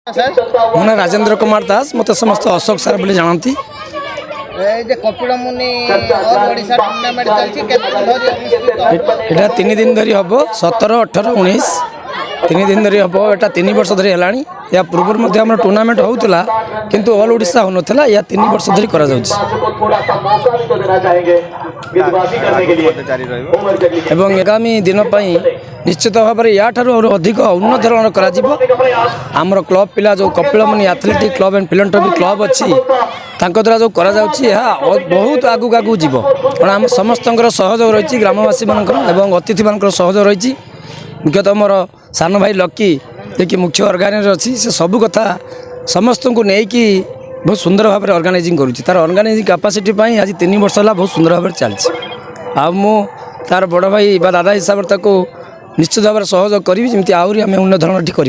ମୋ ନାଁ ରାଜେନ୍ଦ୍ର କୁମାର ଦାସ। ମୋତେ ସମସ୍ତେ ଅଶୋକ ସାର୍ ବୋଲି ଜାଣନ୍ତି। এটা 3 দিন ধরি হব 17, 18, 19 3 দিন ধরি হব। এটা 3 বর্ষ ধরি হেলানি। या पूर्व मध्य आम टूर्नामेंट होता किंतु ऑल ओडिशा होनला या 3 वर्ष धरी करा जाउछि एवं आगामी दिन निश्चित भाव में या अधिक उन्नत धरण करा आमर क्लब पिला जो Kapilmuni athletic club and philanthropy club अच्छी द्वारा जो करा बहुत आगू आगू जीव कारण आम समस्त सहयोग रही ग्रामवासी मान अतिथि मान सहयोग रही मुख्यतः मोर सान भाई लकी जे मुख्य ऑर्गेनाइजर अच्छी से सबू कथा समस्त को लेकिन बहुत सुंदर भाव में ऑर्गेनाइजिंग करुच्ची तार ऑर्गेनाइजिंग कैपेसिटी आज 3 वर्ष है बहुत सुंदर भाव में चलती तार बड़ भाई बा दादा हिसाब से निश्चित भाव में सहयोग करी जमी आहरी आम उन्नत धरण कर।